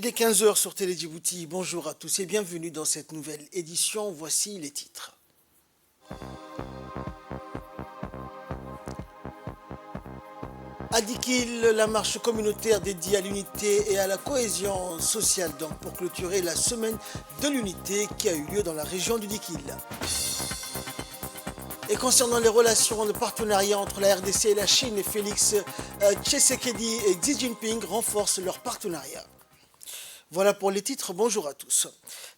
Il est 15 heures sur Télé Djibouti. Bonjour à tous et bienvenue dans cette nouvelle édition. Voici les titres. À Dikil, la marche communautaire dédiée à l'unité et à la cohésion sociale donc pour clôturer la semaine de l'unité qui a eu lieu dans la région du Dikil. Et concernant les relations de partenariat entre la RDC et la Chine, Félix Tshisekedi et Xi Jinping renforcent leur partenariat. Voilà pour les titres, bonjour à tous.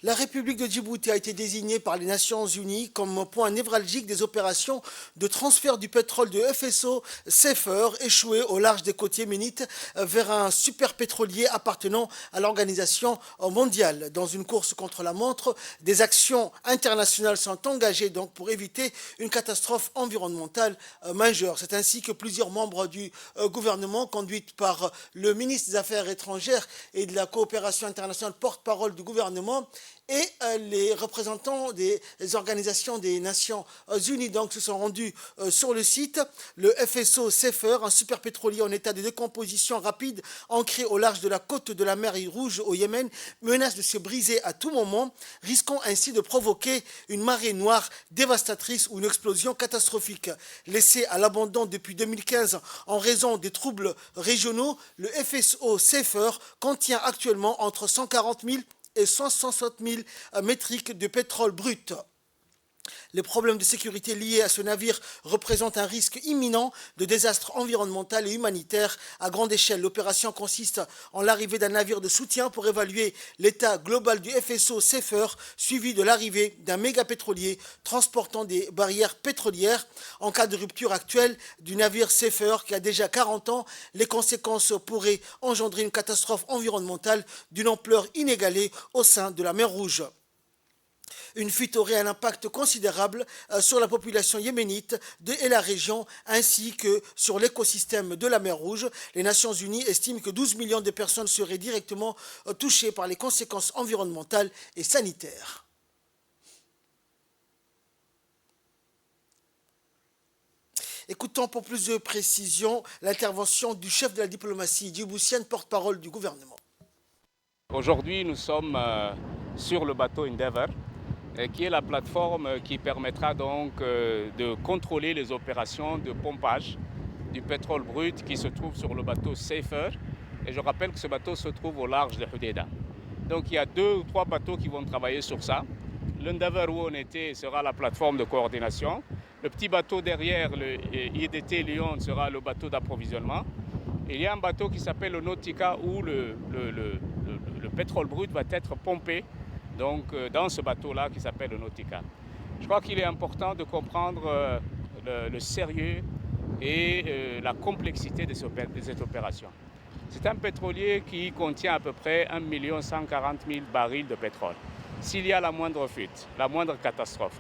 La République de Djibouti a été désignée par les Nations Unies comme point névralgique des opérations de transfert du pétrole de FSO Safer échoué au large des côtes yéménites vers un super pétrolier appartenant à l'Organisation mondiale. Dans une course contre la montre, des actions internationales sont engagées donc pour éviter une catastrophe environnementale majeure. C'est ainsi que plusieurs membres du gouvernement, conduits par le ministre des Affaires étrangères et de la coopération internationale, porte-parole du gouvernement, et les représentants des organisations des Nations Unies donc, se sont rendus sur le site. Le FSO Safer, un super pétrolier en état de décomposition rapide, ancré au large de la côte de la mer Rouge au Yémen, menace de se briser à tout moment, risquant ainsi de provoquer une marée noire dévastatrice ou une explosion catastrophique. Laissé à l'abandon depuis 2015 en raison des troubles régionaux, le FSO Safer contient actuellement entre 140 000 et 160 000 métriques de pétrole brut. Les problèmes de sécurité liés à ce navire représentent un risque imminent de désastre environnemental et humanitaire à grande échelle. L'opération consiste en l'arrivée d'un navire de soutien pour évaluer l'état global du FSO Safer, suivi de l'arrivée d'un méga pétrolier transportant des barrières pétrolières. En cas de rupture actuelle du navire Safer, qui a déjà 40 ans, les conséquences pourraient engendrer une catastrophe environnementale d'une ampleur inégalée au sein de la mer Rouge. Une fuite aurait un impact considérable sur la population yéménite et la région, ainsi que sur l'écosystème de la mer Rouge. Les Nations Unies estiment que 12 millions de personnes seraient directement touchées par les conséquences environnementales et sanitaires. Écoutons pour plus de précision l'intervention du chef de la diplomatie djiboutienne, porte-parole du gouvernement. Aujourd'hui, nous sommes sur le bateau Endeavour, qui est la plateforme qui permettra donc de contrôler les opérations de pompage du pétrole brut qui se trouve sur le bateau Safer. Et je rappelle que ce bateau se trouve au large de Hodeida. Donc il y a 2 ou 3 bateaux qui vont travailler sur ça. L'Endeavour où on était sera la plateforme de coordination. Le petit bateau derrière, le IDT Lyon, sera le bateau d'approvisionnement. Il y a un bateau qui s'appelle le Nautica où le pétrole brut va être pompé donc, dans ce bateau-là qui s'appelle le Nautica. Je crois qu'il est important de comprendre le sérieux et la complexité de cette opération. C'est un pétrolier qui contient à peu près 1 140 000 barils de pétrole. S'il y a la moindre fuite, la moindre catastrophe,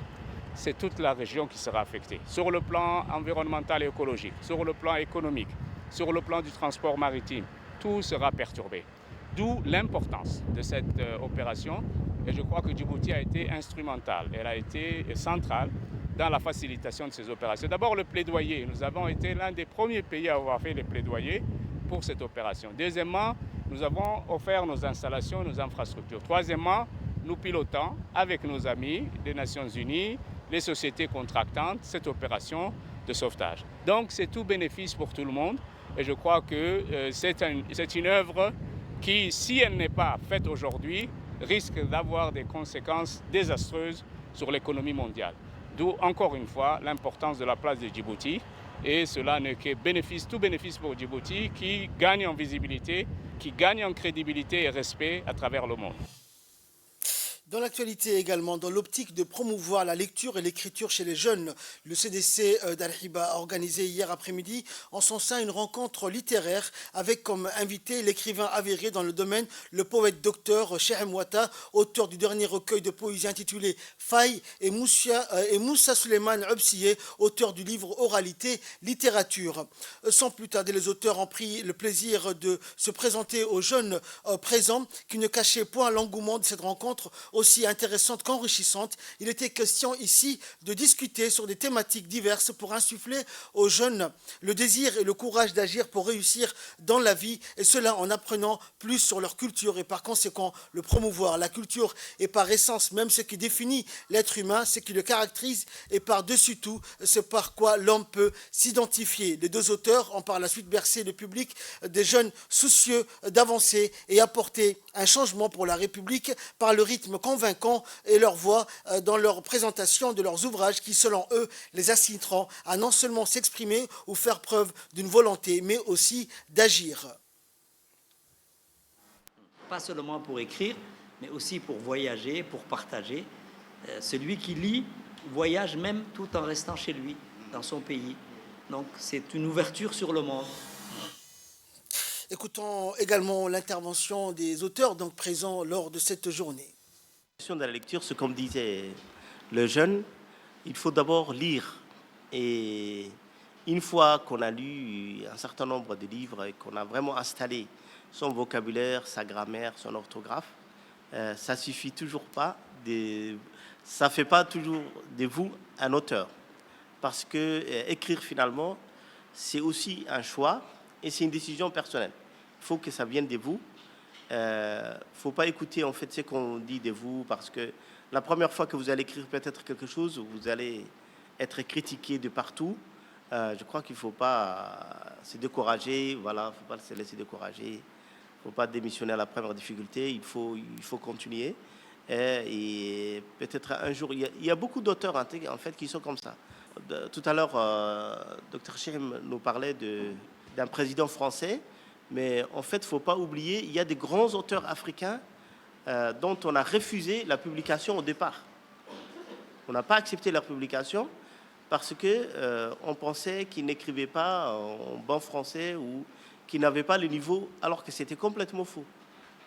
c'est toute la région qui sera affectée. Sur le plan environnemental et écologique, sur le plan économique, sur le plan du transport maritime, tout sera perturbé. D'où l'importance de cette opération. Et je crois que Djibouti a été instrumentale, elle a été centrale dans la facilitation de ces opérations. D'abord le plaidoyer, nous avons été l'un des premiers pays à avoir fait les plaidoyers pour cette opération. Deuxièmement, nous avons offert nos installations, nos infrastructures. Troisièmement, nous pilotons avec nos amis des Nations Unies, les sociétés contractantes, cette opération de sauvetage. Donc c'est tout bénéfice pour tout le monde et je crois que c'est une œuvre qui, si elle n'est pas faite aujourd'hui, risque d'avoir des conséquences désastreuses sur l'économie mondiale. D'où, encore une fois, l'importance de la place de Djibouti. Et cela n'est que tout bénéfice pour Djibouti qui gagne en visibilité, qui gagne en crédibilité et respect à travers le monde. Dans l'actualité également, dans l'optique de promouvoir la lecture et l'écriture chez les jeunes, le CDC d'Al-Hiba a organisé hier après-midi en son sein une rencontre littéraire avec comme invité l'écrivain avéré dans le domaine, le poète docteur Cheikh Mouata, auteur du dernier recueil de poésie intitulé Faille, et Moussa Suleiman Obsiye, auteur du livre Oralité, littérature. Sans plus tarder, les auteurs ont pris le plaisir de se présenter aux jeunes présents qui ne cachaient point l'engouement de cette rencontre aussi intéressante qu'enrichissante. Il était question ici de discuter sur des thématiques diverses pour insuffler aux jeunes le désir et le courage d'agir pour réussir dans la vie, et cela en apprenant plus sur leur culture et par conséquent le promouvoir. La culture est par essence même ce qui définit l'être humain, ce qui le caractérise et par-dessus tout ce par quoi l'homme peut s'identifier. Les deux auteurs ont par la suite bercé le public des jeunes soucieux d'avancer et apporter un changement pour la République par le rythme convaincant et leur voix dans leur présentation de leurs ouvrages qui, selon eux, les inciteront à non seulement s'exprimer ou faire preuve d'une volonté, mais aussi d'agir. Pas seulement pour écrire, mais aussi pour voyager, pour partager. Celui qui lit voyage même tout en restant chez lui, dans son pays. Donc c'est une ouverture sur le monde. Écoutons également l'intervention des auteurs donc présents lors de cette journée. De la lecture, c'est comme disait le jeune, il faut d'abord lire. Et une fois qu'on a lu un certain nombre de livres et qu'on a vraiment installé son vocabulaire, sa grammaire, son orthographe, ça suffit toujours pas. Ça fait pas toujours de vous un auteur. Parce que écrire finalement, c'est aussi un choix et c'est une décision personnelle. Il faut que ça vienne de vous. Faut pas écouter en fait ce qu'on dit de vous, parce que la première fois que vous allez écrire peut-être quelque chose, vous allez être critiqué de partout. Je crois qu'il faut pas se décourager. Voilà, faut pas se laisser décourager. Faut pas démissionner à la première difficulté. Il faut continuer. Et peut-être un jour, il y a beaucoup d'auteurs en fait qui sont comme ça. Tout à l'heure, Dr Chim nous parlait d'un président français, mais en fait, il ne faut pas oublier, il y a des grands auteurs africains dont on a refusé la publication au départ. On n'a pas accepté leur publication parce qu'on pensait qu'ils n'écrivaient pas en bon français ou qu'ils n'avaient pas le niveau, alors que c'était complètement faux.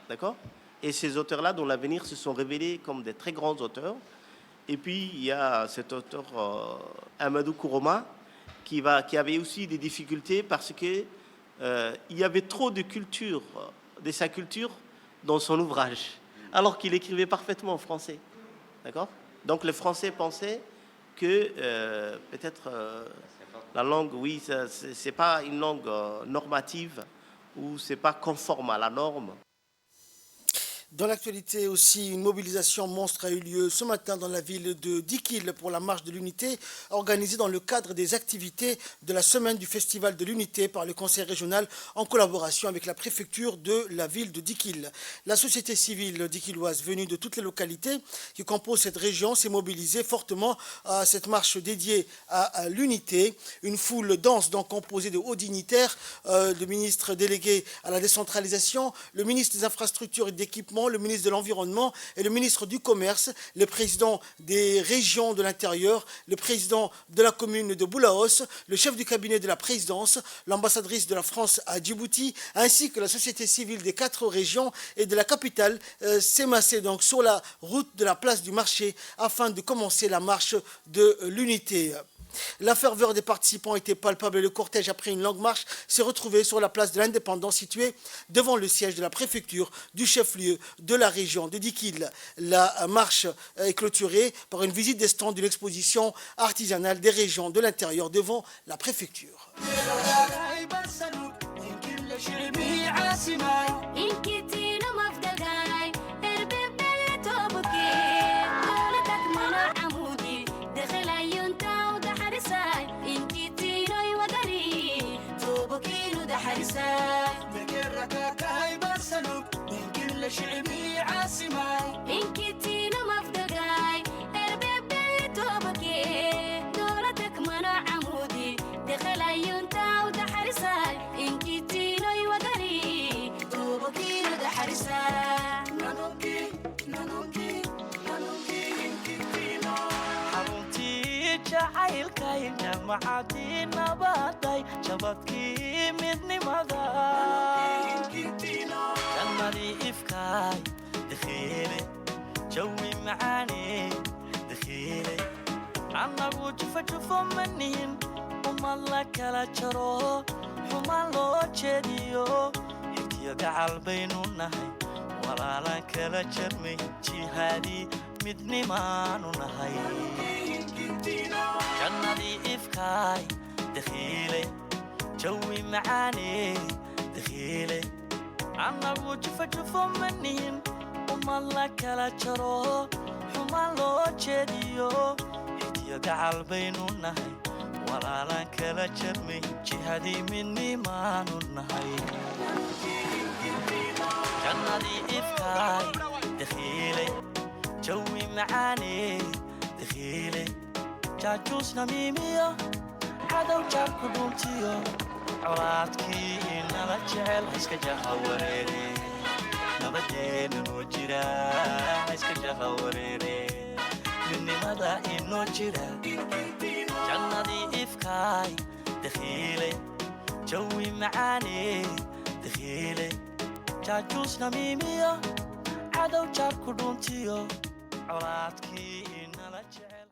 D'accord ? Et ces auteurs-là, dont l'avenir, se sont révélés comme des très grands auteurs. Et puis, il y a cet auteur, Amadou Kourouma, qui avait aussi des difficultés parce qu'il y avait trop de culture, de sa culture, dans son ouvrage, alors qu'il écrivait parfaitement en français. D'accord ? Donc, les Français pensaient que peut-être la langue, oui, ce n'est pas une langue normative ou ce n'est pas conforme à la norme. Dans l'actualité aussi, une mobilisation monstre a eu lieu ce matin dans la ville de Dikil pour la marche de l'unité organisée dans le cadre des activités de la semaine du Festival de l'unité par le conseil régional en collaboration avec la préfecture de la ville de Dikil. La société civile dikiloise venue de toutes les localités qui composent cette région s'est mobilisée fortement à cette marche dédiée à l'unité. Une foule dense donc composée de hauts dignitaires, le ministre délégué à la décentralisation, le ministre des infrastructures et d'équipement, le ministre de l'Environnement et le ministre du Commerce, le président des régions de l'intérieur, le président de la commune de Boulaos, le chef du cabinet de la présidence, l'ambassadrice de la France à Djibouti, ainsi que la société civile des 4 régions et de la capitale s'est massée donc sur la route de la place du marché afin de commencer la marche de l'unité. La ferveur des participants était palpable et le cortège, après une longue marche, s'est retrouvé sur la place de l'Indépendance située devant le siège de la préfecture du chef-lieu de la région de Dikil. La marche est clôturée par une visite des stands d'une exposition artisanale des régions de l'intérieur devant la préfecture. شعبي عاصماي إن كنتي مفدقاي اربي توبكي دولتك منع عمودي دخل عيونتا ودحرساي إن كنتي نوي ودري توبكي ودحرساي نانوكي نانوكي نانوكي إن كنتي نو حرمتي جعيلكاينا معادي نباتاي شبابكي مدني مداي إن كنتي نو إفكاي دخيلي جوي معاني دخيلي عنا وجفة منين وما لك لا جرو وما لو جديو حتي قاعل بيننا ولا walaalaan kala jarmay jihaadii midnimaanu nahay jannadii ifkaay dakhiile jawi macaaney dakhiile annagu jufajufo manihin umad la kala jaro xumaan loo jeediyo xidiyo gacal baynu nahay walaalaan kala jarmay jihaadii midnimaanu nahay jannadii ifkaay dakhiile jawi macaaney dakhiile jaajuus namiimiyo cadow jaarku dhuntiyo colaadkii inala jecel iska jaha wareere nabadeena noo jira iska jaha wareere midnimada inoo jira jannadii ifkaay dakhiile jawi macaaney dakhiile jaajuus namiimiyo cadow jaarku dhuntiyo colaadkii inala jecel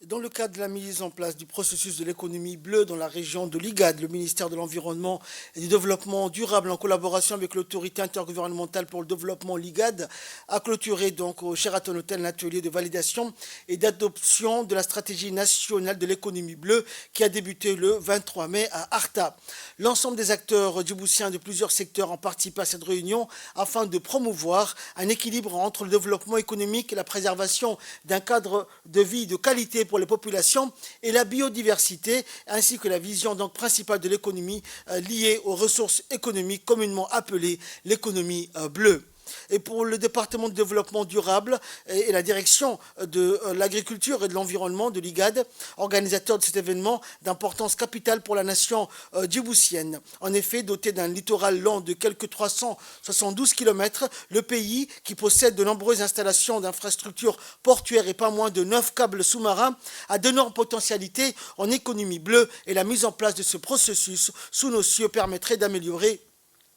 Dans le cadre de la mise en place du processus de l'économie bleue dans la région de l'IGAD, le ministère de l'Environnement et du Développement durable, en collaboration avec l'autorité intergouvernementale pour le développement, l'IGAD, a clôturé donc au Sheraton Hotel un atelier de validation et d'adoption de la stratégie nationale de l'économie bleue qui a débuté le 23 mai à Arta. L'ensemble des acteurs djiboutiens de plusieurs secteurs ont participé à cette réunion afin de promouvoir un équilibre entre le développement économique et la préservation d'un cadre de vie de qualité pour les populations et la biodiversité, ainsi que la vision donc principale de l'économie liée aux ressources économiques communément appelée l'économie bleue. Et pour le département de développement durable et la direction de l'agriculture et de l'environnement de l'IGAD, organisateur de cet événement d'importance capitale pour la nation djiboutienne. En effet, doté d'un littoral long de quelques 372 km, le pays, qui possède de nombreuses installations d'infrastructures portuaires et pas moins de 9 câbles sous-marins, a d'énormes potentialités en économie bleue, et la mise en place de ce processus sous nos cieux permettrait d'améliorer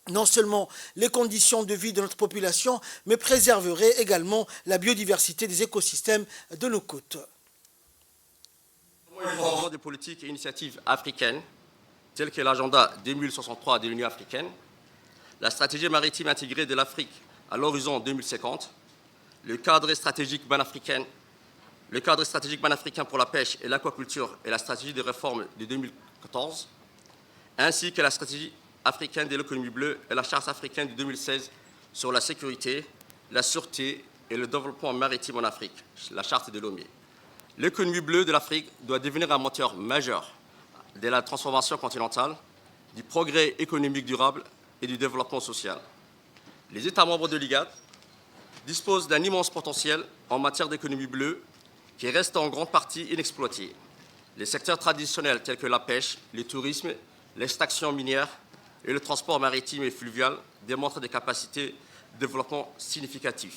non seulement les conditions de vie de notre population, mais préserverait également la biodiversité des écosystèmes de nos côtes. Le développement des politiques et initiatives africaines, telles que l'agenda 2063 de l'Union africaine, la stratégie maritime intégrée de l'Afrique à l'horizon 2050, le cadre stratégique panafricain pour la pêche et l'aquaculture et la stratégie de réforme de 2014, ainsi que la stratégie africaine de l'économie bleue et la charte africaine de 2016 sur la sécurité, la sûreté et le développement maritime en Afrique, la charte de Lomé. L'économie bleue de l'Afrique doit devenir un moteur majeur de la transformation continentale, du progrès économique durable et du développement social. Les États membres de l'IGAD disposent d'un immense potentiel en matière d'économie bleue qui reste en grande partie inexploité. Les secteurs traditionnels tels que la pêche, le tourisme, l'extraction minière et le transport maritime et fluvial démontrent des capacités de développement significatives.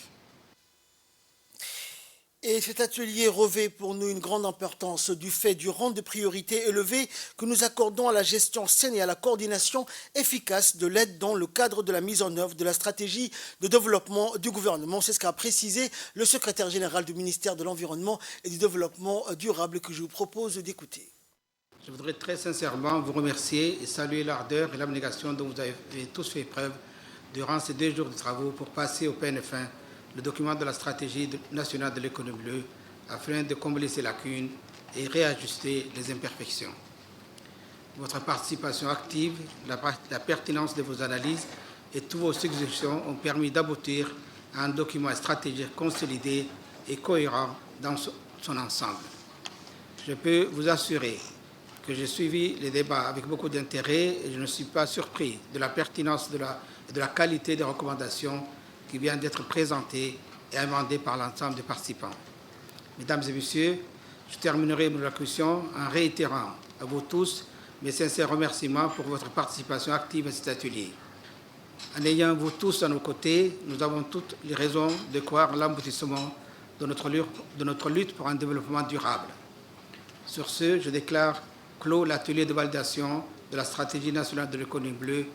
Et cet atelier revêt pour nous une grande importance du fait du rang de priorité élevé que nous accordons à la gestion saine et à la coordination efficace de l'aide dans le cadre de la mise en œuvre de la stratégie de développement du gouvernement. C'est ce qu'a précisé le secrétaire général du ministère de l'Environnement et du Développement durable que je vous propose d'écouter. Je voudrais très sincèrement vous remercier et saluer l'ardeur et l'abnégation dont vous avez tous fait preuve durant ces 2 jours de travaux pour passer au PNF1 le document de la stratégie nationale de l'économie bleue afin de combler ces lacunes et réajuster les imperfections. Votre participation active, la pertinence de vos analyses et toutes vos suggestions ont permis d'aboutir à un document stratégique consolidé et cohérent dans son ensemble. Je peux vous assurer que j'ai suivi les débats avec beaucoup d'intérêt et je ne suis pas surpris de la pertinence et de la qualité des recommandations qui viennent d'être présentées et amendées par l'ensemble des participants. Mesdames et messieurs, je terminerai mon allocution en réitérant à vous tous mes sincères remerciements pour votre participation active à cet atelier. En ayant vous tous à nos côtés, nous avons toutes les raisons de croire en l'aboutissement de notre lutte pour un développement durable. Sur ce, je déclare clos l'atelier de validation de la stratégie nationale de l'économie bleue.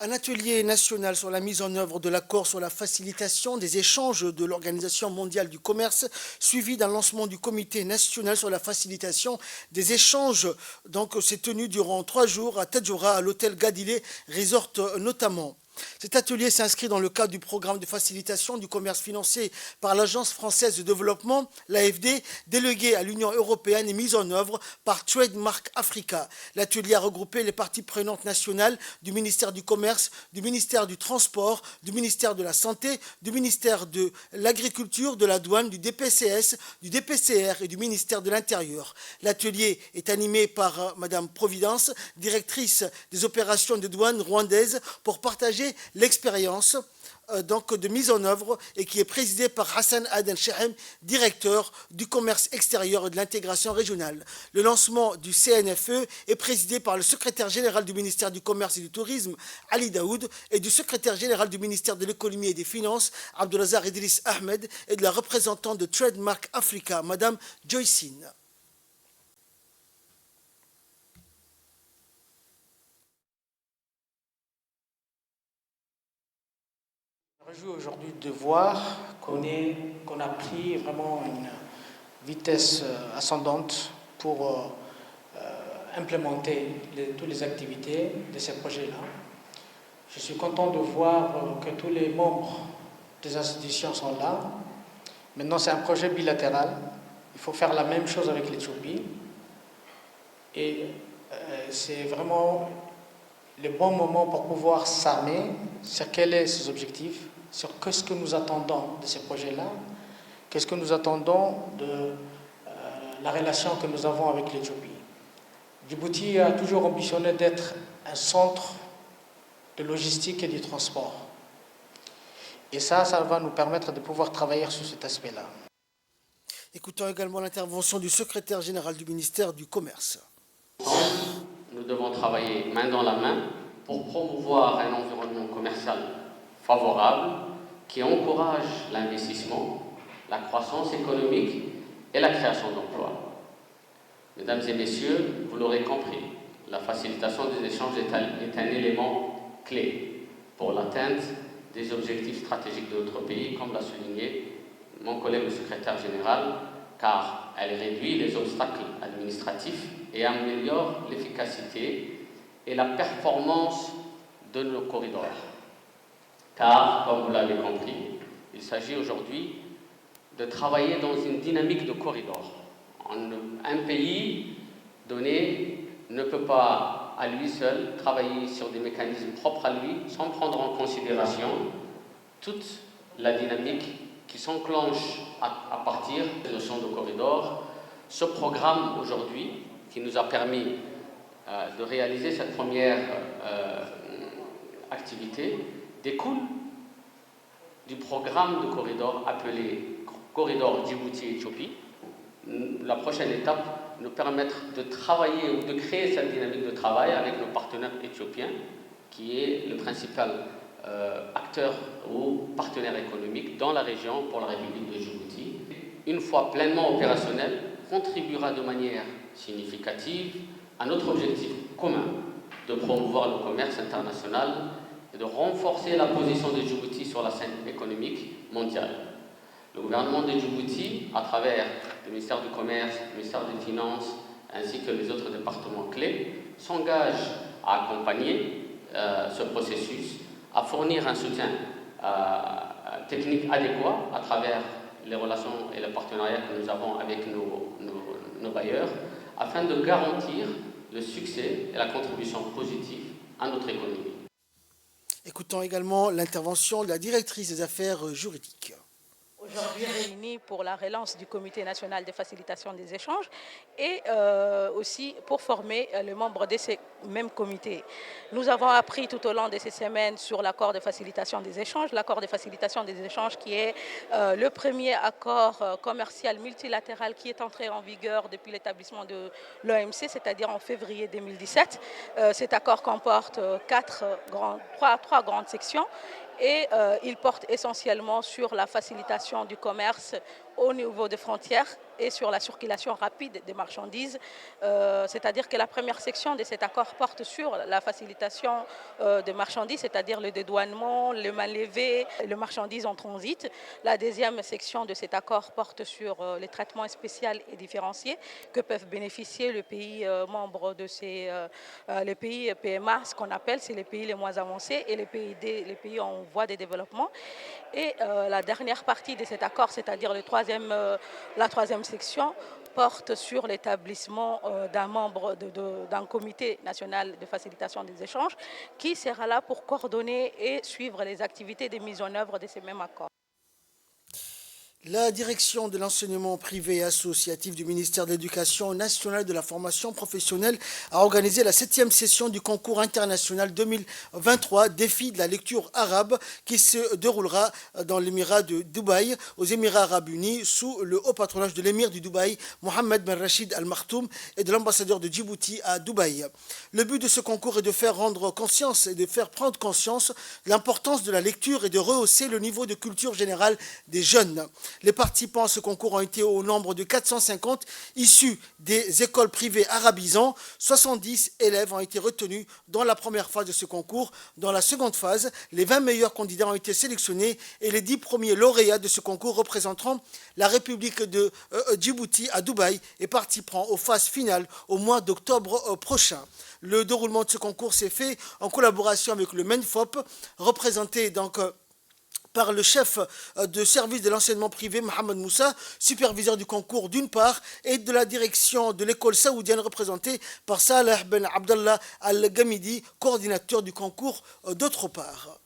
Un atelier national sur la mise en œuvre de l'accord sur la facilitation des échanges de l'Organisation mondiale du commerce, suivi d'un lancement du comité national sur la facilitation des échanges. Donc, c'est tenu durant 3 jours à Tadjoura, à l'hôtel Gadilé Resort notamment. Cet atelier s'inscrit dans le cadre du programme de facilitation du commerce financé par l'Agence française de développement, l'AFD, déléguée à l'Union européenne et mise en œuvre par Trademark Africa. L'atelier a regroupé les parties prenantes nationales du ministère du Commerce, du ministère du Transport, du ministère de la Santé, du ministère de l'Agriculture, de la Douane, du DPCS, du DPCR et du ministère de l'Intérieur. L'atelier est animé par Madame Providence, directrice des opérations de douane rwandaise, pour partager l'expérience donc de mise en œuvre et qui est présidée par Hassan Aden Shehem, directeur du commerce extérieur et de l'intégration régionale. Le lancement du CNFE est présidé par le secrétaire général du ministère du Commerce et du Tourisme, Ali Daoud, et du secrétaire général du ministère de l'Économie et des Finances, Abdelazar Idriss Ahmed, et de la représentante de Trademark Africa, Madame Joycine. Je me réjouis aujourd'hui de voir qu'on a pris vraiment une vitesse ascendante pour implémenter toutes les activités de ces projets-là. Je suis content de voir que tous les membres des institutions sont là. Maintenant, c'est un projet bilatéral. Il faut faire la même chose avec l'Éthiopie. Et c'est vraiment le bon moment pour pouvoir s'armer sur quels sont ses objectifs, sur qu'est-ce que nous attendons de ces projets-là, qu'est-ce que nous attendons de la relation que nous avons avec l'Éthiopie. Djibouti a toujours ambitionné d'être un centre de logistique et de transport. Et ça va nous permettre de pouvoir travailler sur cet aspect-là. Écoutons également l'intervention du secrétaire général du ministère du Commerce. Nous devons travailler main dans la main pour promouvoir un environnement commercial favorable qui encourage l'investissement, la croissance économique et la création d'emplois. Mesdames et messieurs, vous l'aurez compris, la facilitation des échanges est un élément clé pour l'atteinte des objectifs stratégiques de notre pays, comme l'a souligné mon collègue le secrétaire général, car elle réduit les obstacles administratifs et améliore l'efficacité et la performance de nos corridors. Car, comme vous l'avez compris, il s'agit aujourd'hui de travailler dans une dynamique de corridor. Un pays donné ne peut pas à lui seul travailler sur des mécanismes propres à lui sans prendre en considération toute la dynamique qui s'enclenche à partir des notions de corridor. Ce programme aujourd'hui, qui nous a permis de réaliser cette première activité, découle du programme de corridor appelé Corridor Djibouti-Éthiopie. La prochaine étape nous permettre de travailler ou de créer cette dynamique de travail avec nos partenaires éthiopiens, qui est le principal acteur ou partenaire économique dans la région pour la République de Djibouti. Une fois pleinement opérationnel, contribuera de manière significative à notre objectif commun de promouvoir le commerce international et de renforcer la position de Djibouti sur la scène économique mondiale. Le gouvernement de Djibouti, à travers le ministère du Commerce, le ministère des Finances, ainsi que les autres départements clés, s'engage à accompagner ce processus, à fournir un soutien technique adéquat à travers les relations et les partenariats que nous avons avec nos bailleurs, afin de garantir le succès et la contribution positive à notre économie. Écoutons également l'intervention de la directrice des affaires juridiques. Aujourd'hui réunis pour la relance du Comité national de facilitation des échanges et aussi pour former les membres de ces mêmes comités. Nous avons appris tout au long de ces semaines sur l'accord de facilitation des échanges, l'accord de facilitation des échanges qui est le premier accord commercial multilatéral qui est entré en vigueur depuis l'établissement de l'OMC, c'est-à-dire en février 2017. Cet accord comporte trois grandes sections. Et il porte essentiellement sur la facilitation du commerce au niveau des frontières et sur la circulation rapide des marchandises. C'est-à-dire que la première section de cet accord porte sur la facilitation des marchandises, c'est-à-dire le dédouanement, le mal-levé, les marchandises en transit. La deuxième section de cet accord porte sur les traitements spéciaux et différenciés que peuvent bénéficier les pays membres de les pays PMA, ce qu'on appelle, c'est les pays les moins avancés, et les pays en voie de développement. Et la dernière partie de cet accord, c'est-à-dire la troisième section, porte sur l'établissement d'un membre d'un comité national de facilitation des échanges qui sera là pour coordonner et suivre les activités de mise en œuvre de ces mêmes accords. La direction de l'enseignement privé et associatif du ministère de l'Éducation nationale et de la formation professionnelle a organisé la 7e session du concours international 2023 défi de la lecture arabe qui se déroulera dans l'émirat de Dubaï, aux Émirats arabes unis, sous le haut patronage de l'émir du Dubaï, Mohamed Ben Rachid Al Maktoum, et de l'ambassadeur de Djibouti à Dubaï. Le but de ce concours est de faire rendre conscience et de faire prendre conscience de l'importance de la lecture et de rehausser le niveau de culture générale des jeunes. Les participants à ce concours ont été au nombre de 450 issus des écoles privées arabisant. 70 élèves ont été retenus dans la première phase de ce concours. Dans la seconde phase, les 20 meilleurs candidats ont été sélectionnés et les 10 premiers lauréats de ce concours représenteront la République de Djibouti à Dubaï et participeront aux phases finales au mois d'octobre prochain. Le déroulement de ce concours s'est fait en collaboration avec le MENFOP, représenté donc par le chef de service de l'enseignement privé, Mohamed Moussa, superviseur du concours d'une part, et de la direction de l'école saoudienne représentée par Saleh Ben Abdallah Al-Gamidi, coordinateur du concours d'autre part.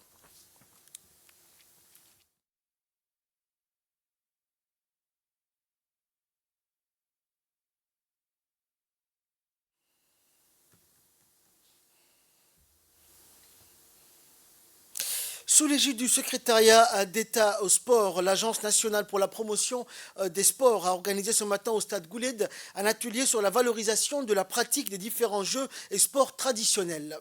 Sous l'égide du secrétariat d'État au sport, l'Agence nationale pour la promotion des sports a organisé ce matin au stade Gouled un atelier sur la valorisation de la pratique des différents jeux et sports traditionnels.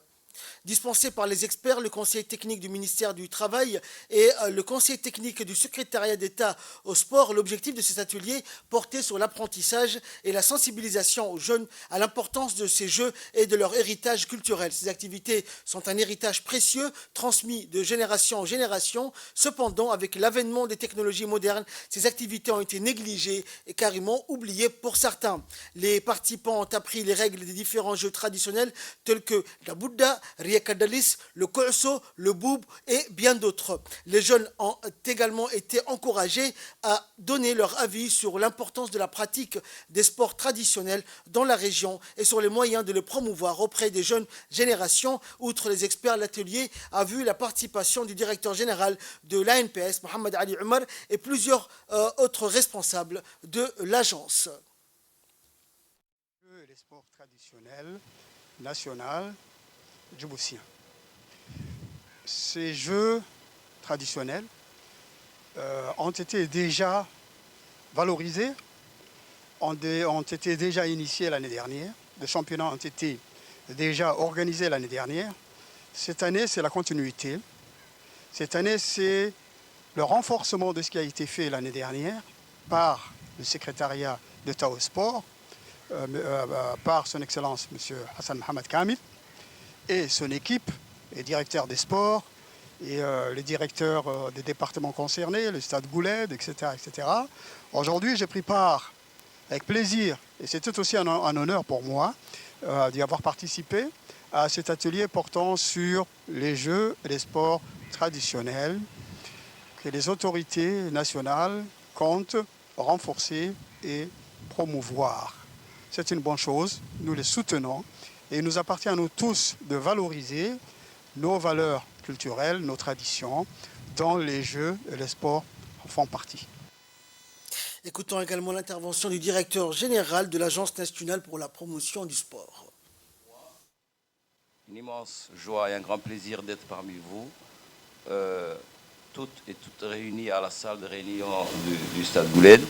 Dispensé par les experts, le conseil technique du ministère du Travail et le conseil technique du secrétariat d'État au sport, l'objectif de cet atelier portait sur l'apprentissage et la sensibilisation aux jeunes à l'importance de ces jeux et de leur héritage culturel. Ces activités sont un héritage précieux transmis de génération en génération. Cependant, avec l'avènement des technologies modernes, ces activités ont été négligées et carrément oubliées pour certains. Les participants ont appris les règles des différents jeux traditionnels tels que la Bouddha, Riekadalis, le Ko'so, le Boub et bien d'autres. Les jeunes ont également été encouragés à donner leur avis sur l'importance de la pratique des sports traditionnels dans la région et sur les moyens de le promouvoir auprès des jeunes générations. Outre les experts, l'atelier a vu la participation du directeur général de l'ANPS, Mohamed Ali Omar, et plusieurs autres responsables de l'agence. Les sports traditionnels nationaux djiboutiens. Ces jeux traditionnels ont été déjà valorisés, ont été déjà initiés l'année dernière. Les championnats ont été déjà organisés l'année dernière. Cette année, c'est la continuité. Cette année, c'est le renforcement de ce qui a été fait l'année dernière par le secrétariat d'État au sport, par son Excellence M. Hassan Mohamed Kamil, et son équipe, les directeurs des sports, et les directeurs des départements concernés, le stade Gouled, etc. etc. Aujourd'hui, j'ai pris part avec plaisir, et c'était aussi un honneur pour moi d'y avoir participé à cet atelier portant sur les jeux et les sports traditionnels que les autorités nationales comptent renforcer et promouvoir. C'est une bonne chose, nous les soutenons. Et il nous appartient à nous tous de valoriser nos valeurs culturelles, nos traditions, dont les jeux et les sports font partie. Écoutons également l'intervention du directeur général de l'Agence nationale pour la promotion du sport. Une immense joie et un grand plaisir d'être parmi vous, toutes réunies à la salle de réunion du Stade Gouled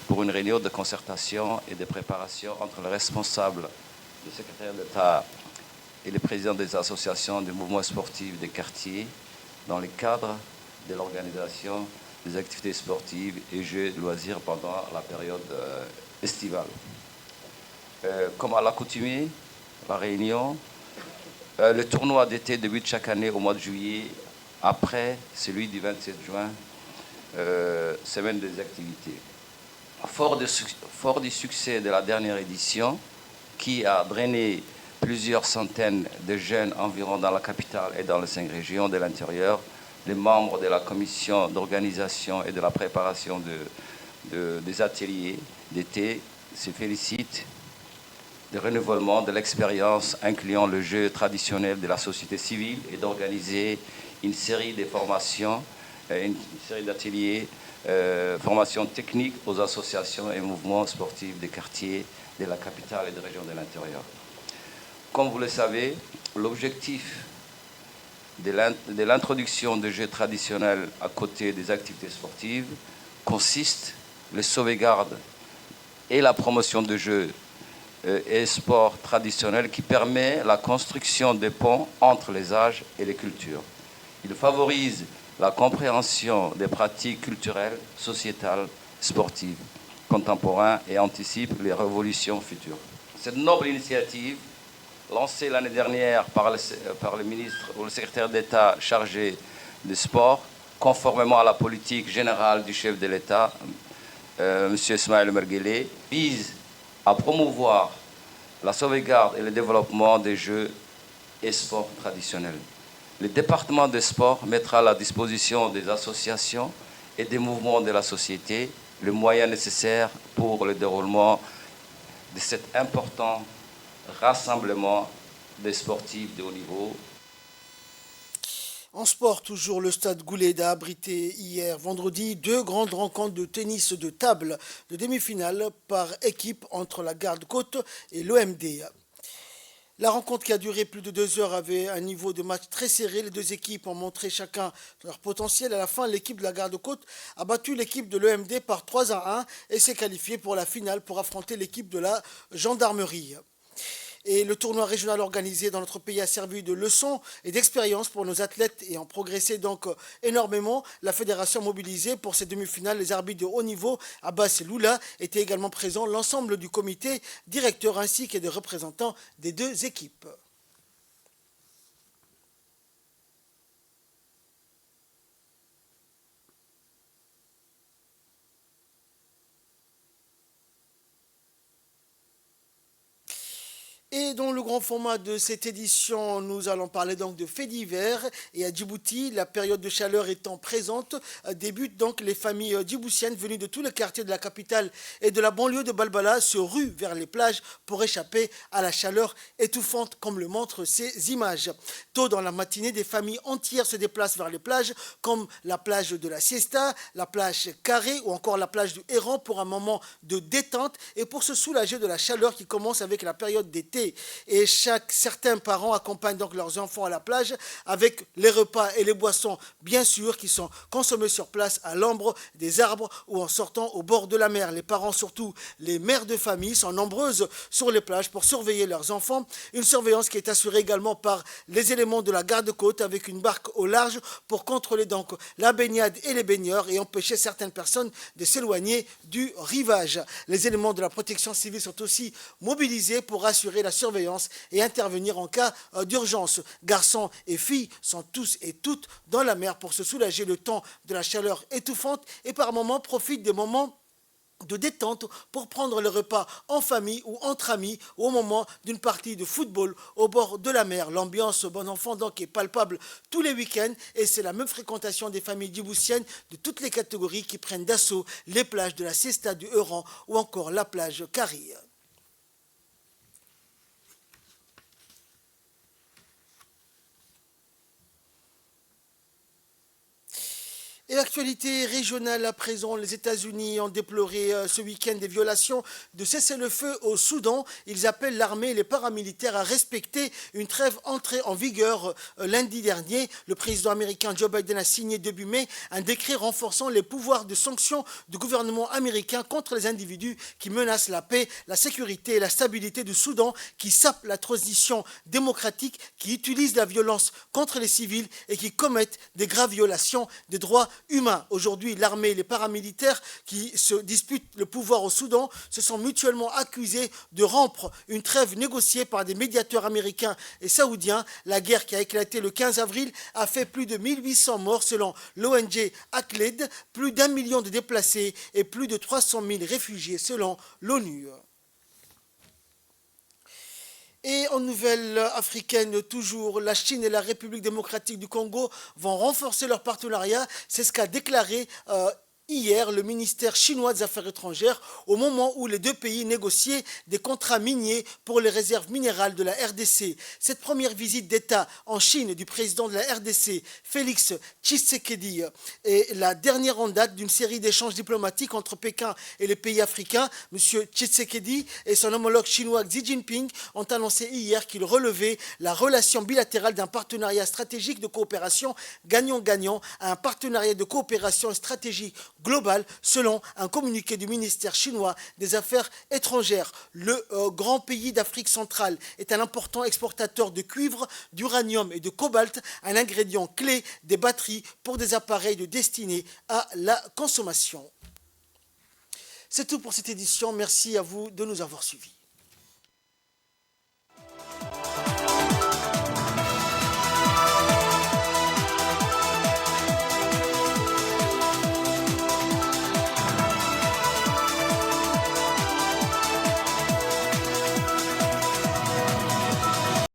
pour une réunion de concertation et de préparation entre les responsables du secrétaire d'État et les présidents des associations du mouvement sportif des quartiers dans le cadre de l'organisation des activités sportives et jeux de loisirs pendant la période estivale. Comme à l'accoutumée, la Réunion, le tournoi d'été débute chaque année au mois de juillet, après celui du 27 juin, semaine des activités. Fort du succès de la dernière édition, qui a drainé plusieurs centaines de jeunes environ dans la capitale et dans les 5 régions de l'intérieur, les membres de la commission d'organisation et de la préparation des ateliers d'été se félicitent du renouvellement de l'expérience incluant le jeu traditionnel de la société civile et d'organiser une série de formations, une série d'ateliers, formations techniques aux associations et mouvements sportifs des quartiers de la capitale et des régions de l'intérieur. Comme vous le savez, l'objectif de l'introduction de jeux traditionnels à côté des activités sportives consiste les sauvegardes et la promotion de jeux et sports traditionnels qui permet la construction des ponts entre les âges et les cultures. Il favorise la compréhension des pratiques culturelles, sociétales, sportives, contemporaines et anticipe les révolutions futures. Cette noble initiative, lancée l'année dernière par le ministre ou le secrétaire d'État chargé du sport, conformément à la politique générale du chef de l'État, M. Ismaël Merguele, vise à promouvoir la sauvegarde et le développement des jeux et sports traditionnels. Le département des sports mettra à la disposition des associations et des mouvements de la société les moyens nécessaires pour le déroulement de cet important rassemblement des sportifs de haut niveau. En sport, toujours, le stade Goulet a abrité hier vendredi 2 grandes rencontres de tennis de table de demi-finale par équipe entre la Garde-Côte et l'OMD. La rencontre qui a duré plus de 2 heures avait un niveau de match très serré. Les 2 équipes ont montré chacun leur potentiel. À la fin, l'équipe de la Garde-Côte a battu l'équipe de l'OMD par 3-1 et s'est qualifiée pour la finale pour affronter l'équipe de la Gendarmerie. Et le tournoi régional organisé dans notre pays a servi de leçon et d'expérience pour nos athlètes et ont progressé donc énormément. La fédération mobilisée pour ces demi-finales, les arbitres de haut niveau, Abbas et Lula, étaient également présents, l'ensemble du comité directeur ainsi que des représentants des 2 équipes. Et dans le grand format de cette édition, nous allons parler donc de faits divers. Et à Djibouti, la période de chaleur étant présente, débutent donc les familles djiboutiennes venues de tous les quartiers de la capitale et de la banlieue de Balbala se ruent vers les plages pour échapper à la chaleur étouffante, comme le montrent ces images. Tôt dans la matinée, des familles entières se déplacent vers les plages, comme la plage de la Siesta, la plage Carré ou encore la plage du Héran pour un moment de détente et pour se soulager de la chaleur qui commence avec la période d'été. Et certains parents accompagnent donc leurs enfants à la plage avec les repas et les boissons, bien sûr, qui sont consommés sur place à l'ombre des arbres ou en sortant au bord de la mer. Les parents, surtout les mères de famille, sont nombreuses sur les plages pour surveiller leurs enfants. Une surveillance qui est assurée également par les éléments de la garde-côte avec une barque au large pour contrôler donc la baignade et les baigneurs et empêcher certaines personnes de s'éloigner du rivage. Les éléments de la protection civile sont aussi mobilisés pour assurer la surveillance et intervenir en cas d'urgence. Garçons et filles sont tous et toutes dans la mer pour se soulager le temps de la chaleur étouffante et par moments profitent des moments de détente pour prendre le repas en famille ou entre amis ou au moment d'une partie de football au bord de la mer. L'ambiance bon enfant donc est palpable tous les week-ends et c'est la même fréquentation des familles djiboutiennes de toutes les catégories qui prennent d'assaut les plages de la Siesta du Héran ou encore la plage Carré. Et l'actualité régionale à présent, les États-Unis ont déploré ce week-end des violations de cessez-le-feu au Soudan. Ils appellent l'armée et les paramilitaires à respecter une trêve entrée en vigueur lundi dernier. Le président américain Joe Biden a signé début mai un décret renforçant les pouvoirs de sanction du gouvernement américain contre les individus qui menacent la paix, la sécurité et la stabilité du Soudan, qui sapent la transition démocratique, qui utilisent la violence contre les civils et qui commettent des graves violations des droits humains. Aujourd'hui, l'armée et les paramilitaires qui se disputent le pouvoir au Soudan se sont mutuellement accusés de rompre une trêve négociée par des médiateurs américains et saoudiens. La guerre qui a éclaté le 15 avril a fait plus de 1800 morts selon l'ONG ACLED, plus d'1 million de déplacés et plus de 300 000 réfugiés selon l'ONU. Et en nouvelle africaine, toujours, la Chine et la République démocratique du Congo vont renforcer leur partenariat. C'est ce qu'a déclaré hier le ministère chinois des Affaires étrangères au moment où les deux pays négociaient des contrats miniers pour les réserves minérales de la RDC. Cette première visite d'État en Chine du président de la RDC, Félix Tshisekedi, est la dernière en date d'une série d'échanges diplomatiques entre Pékin et les pays africains. M. Tshisekedi et son homologue chinois Xi Jinping ont annoncé hier qu'ils relevaient la relation bilatérale d'un partenariat stratégique de coopération gagnant-gagnant à un partenariat de coopération stratégique global, selon un communiqué du ministère chinois des Affaires étrangères. Le grand pays d'Afrique centrale est un important exportateur de cuivre, d'uranium et de cobalt, un ingrédient clé des batteries pour des appareils destinés à la consommation. C'est tout pour cette édition. Merci à vous de nous avoir suivis.